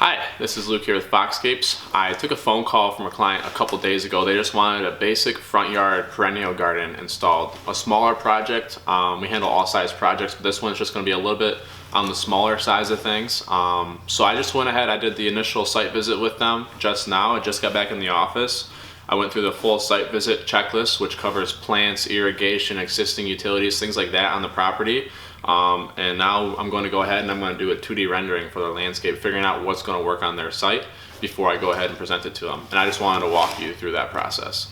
Hi, this is Luke here with Foxscapes. I took a phone call from a client a couple days ago. They just wanted a basic front yard perennial garden installed. A smaller project. We handle all size projects, but this one's just going to be a little bit on the smaller size of things. So I just went ahead, I did the initial site visit with them just now. I just got back in the office. I went through the full site visit checklist, which covers plants, irrigation, existing utilities, things like that on the property. And now I'm going to go ahead and I'm going to do a 2D rendering for their landscape, figuring out what's going to work on their site before I go ahead and present it to them. And I just wanted to walk you through that process.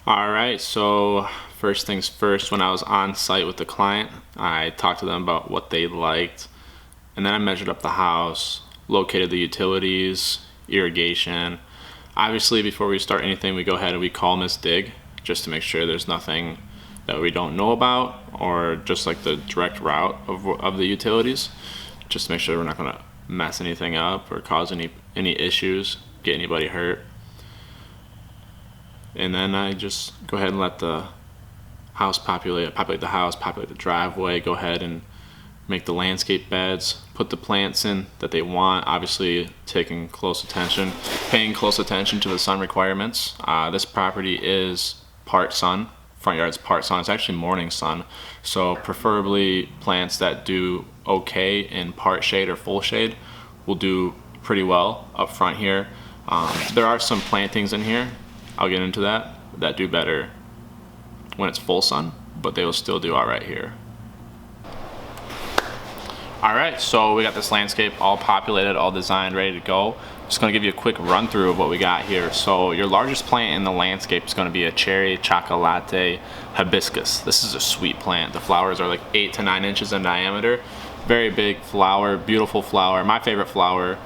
All right, so first things first, when I was on site with the client, I talked to them about what they liked, and then I measured up the house, located the utilities, irrigation. Obviously, before we start anything, we go ahead and we call Miss Dig just to make sure there's nothing that we don't know about, or just like the direct route of the utilities, just to make sure we're not going to mess anything up or cause any issues, get anybody hurt. And then I just go ahead and let the house populate the house, populate the driveway, go ahead and make the landscape beds, put the plants in that they want, obviously paying close attention to the sun requirements. This property is part sun. Front yard's part sun. It's actually morning sun, so preferably plants that do okay in part shade or full shade will do pretty well up front here. There are some plantings in here, I'll get into that do better when it's full sun, but they will still do all right here. All right, so we got this landscape all populated, all designed, ready to go. Just gonna give you a quick run through of what we got here. So your largest plant in the landscape is gonna be a cherry chocolate hibiscus. This is a sweet plant. The flowers are like 8 to 9 inches in diameter. Very big flower, beautiful flower, my favorite flower.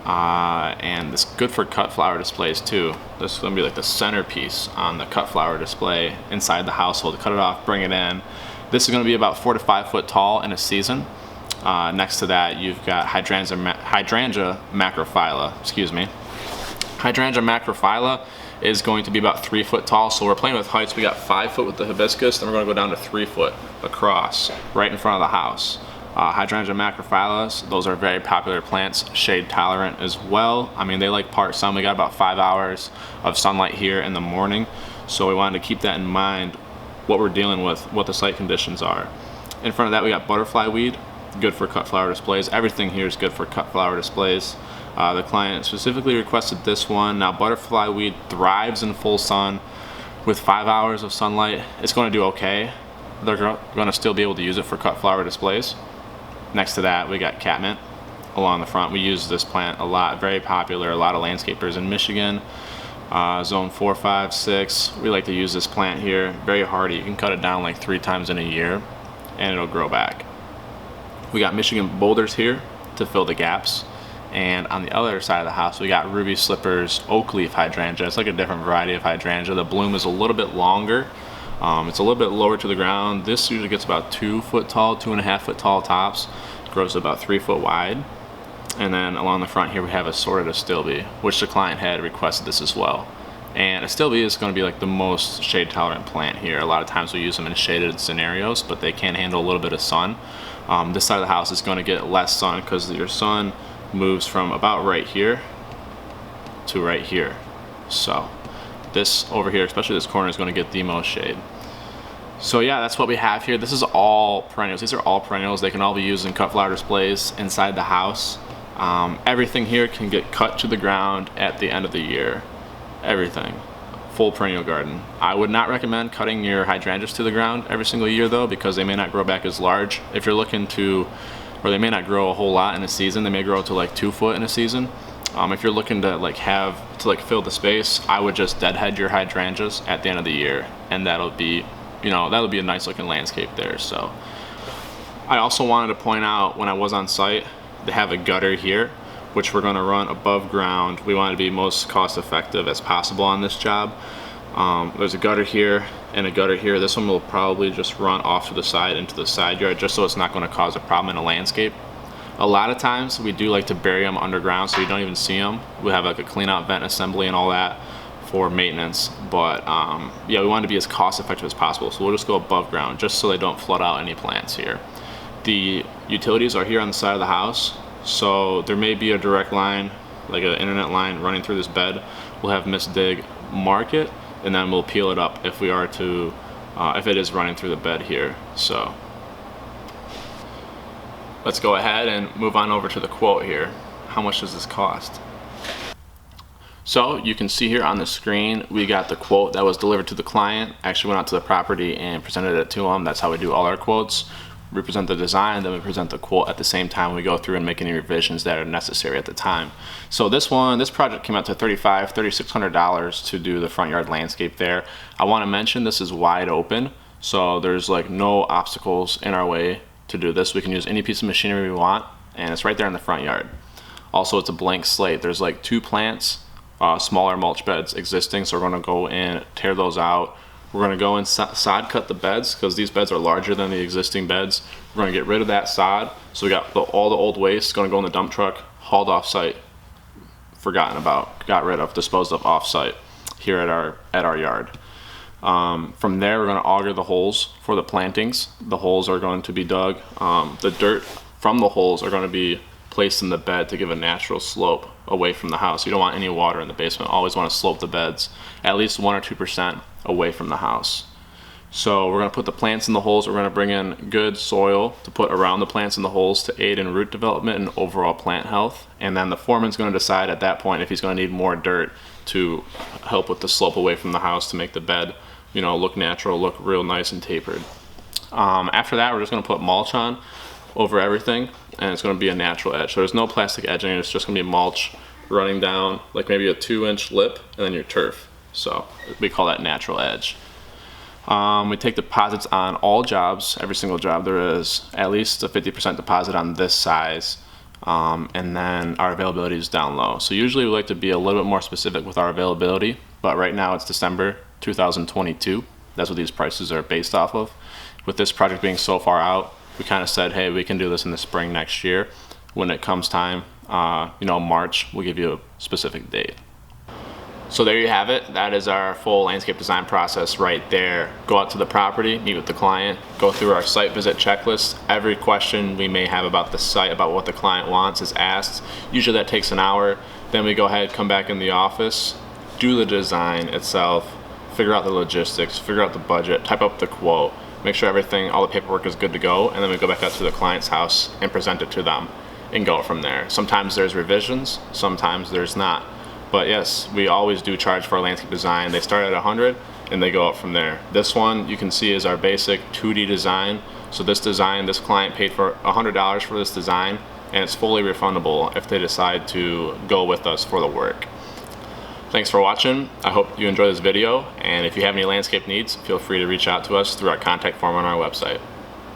And it's good for cut flower displays too. This is gonna be like the centerpiece on the cut flower display inside the household. Cut it off, bring it in. This is gonna be about 4 to 5 foot tall in a season. Next to that, you've got hydrangea macrophylla. Hydrangea macrophylla is going to be about 3 foot tall. So we're playing with heights. We got 5 foot with the hibiscus, then we're going to go down to 3 foot across, right in front of the house. Hydrangea macrophyllas, those are very popular plants, shade tolerant as well. I mean, they like part sun. We got about 5 hours of sunlight here in the morning, so we wanted to keep that in mind, what we're dealing with, what the site conditions are. In front of that, we got butterfly weed. Good for cut flower displays. Everything here is good for cut flower displays. The client specifically requested this one. Now, butterfly weed thrives in full sun. With 5 hours of sunlight, it's going to do okay. They're going to still be able to use it for cut flower displays. Next to that, we got catmint along the front. We use this plant a lot, very popular. A lot of landscapers in Michigan, zone 4, 5, 6. We like to use this plant here. Very hardy. You can cut it down like 3 times in a year, and it'll grow back. We got Michigan boulders here to fill the gaps. And on the other side of the house, we got ruby slippers oak leaf hydrangea. It's like a different variety of hydrangea. The bloom is a little bit longer. It's a little bit lower to the ground. This usually gets about 2 foot tall, 2.5 foot tall tops. It grows to about 3 foot wide. And then along the front here, we have assorted astilbe, which the client had requested this as well. And astilbe is going to be like the most shade tolerant plant here. A lot of times we use them in shaded scenarios, but they can handle a little bit of sun. This side of the house is going to get less sun because your sun moves from about right here to right here. So this over here, especially this corner, is going to get the most shade. So yeah, that's what we have here. This is all perennials. These are all perennials. They can all be used in cut flower displays inside the house. Everything here can get cut to the ground at the end of the year. Everything. Full perennial garden. I would not recommend cutting your hydrangeas to the ground every single year though, because they may not grow back as large. If you're looking to, or they may not grow a whole lot in a season, they may grow to like 2 foot in a season. If you're looking to fill the space, I would just deadhead your hydrangeas at the end of the year, and that'll be a nice looking landscape there. So I also wanted to point out, when I was on site, they have a gutter here, which we're going to run above ground. We want to be most cost effective as possible on this job. There's a gutter here and a gutter here. This one will probably just run off to the side into the side yard, just so it's not going to cause a problem in a landscape. A lot of times we do like to bury them underground so you don't even see them. We have like a clean out vent assembly and all that for maintenance, but yeah, we want to be as cost effective as possible, so we'll just go above ground just so they don't flood out any plants here. The utilities are here on the side of the house. So there may be a direct line, like an internet line running through this bed. We'll have Miss Dig mark it, and then we'll peel it up if we are to, if it is running through the bed here. So let's go ahead and move on over to the quote here. How much does this cost? So you can see here on the screen, we got the quote that was delivered to the client. Actually went out to the property and presented it to them. That's how we do all our quotes. We present the design, then we present the quote at the same time. We go through and make any revisions that are necessary at the time. So this project came out to $3,600 to do the front yard landscape there. I want to mention this is wide open, so there's like no obstacles in our way to do this. We can use any piece of machinery we want, and it's right there in the front yard. Also, it's a blank slate. There's like 2 plants, smaller mulch beds existing, so we're going to go and tear those out. We're going to go and sod cut the beds because these beds are larger than the existing beds. We're going to get rid of that sod. So we got all the old waste going to go in the dump truck, hauled off site, forgotten about, got rid of, disposed of off site here at our yard. From there, we're going to auger the holes for the plantings. The holes are going to be dug. The dirt from the holes are going to be placed in the bed to give a natural slope away from the house. You don't want any water in the basement. Always want to slope the beds at least 1 or 2% away from the house. So we're going to put the plants in the holes. We're going to bring in good soil to put around the plants in the holes to aid in root development and overall plant health. And then the foreman's going to decide at that point if he's going to need more dirt to help with the slope away from the house to make the bed, you know, look natural, look real nice and tapered. After that, we're just going to put mulch on over everything, and it's going to be a natural edge. So there's no plastic edging. It's just going to be mulch running down like maybe a 2-inch lip and then your turf. So we call that natural edge. We take deposits on all jobs. Every single job there is at least a 50% deposit on this size, and then our availability is down low. So usually we like to be a little bit more specific with our availability, but right now it's December 2022. That's what these prices are based off of. With this project being so far out, we kind of said, hey, we can do this in the spring next year. When it comes time, you know, March, we'll give you a specific date. So there you have it. That is our full landscape design process right there. Go out to the property, meet with the client, go through our site visit checklist. Every question we may have about the site, about what the client wants, is asked. Usually that takes an hour. Then we go ahead, come back in the office, do the design itself, figure out the logistics, figure out the budget, type up the quote, make sure everything, all the paperwork is good to go, and then we go back out to the client's house and present it to them and go from there. Sometimes there's revisions, sometimes there's not. But yes, we always do charge for our landscape design. They start at 100 and they go up from there. This one you can see is our basic 2D design. So this design, this client paid for $100 for this design, and it's fully refundable if they decide to go with us for the work. Thanks for watching. I hope you enjoyed this video, and if you have any landscape needs, feel free to reach out to us through our contact form on our website.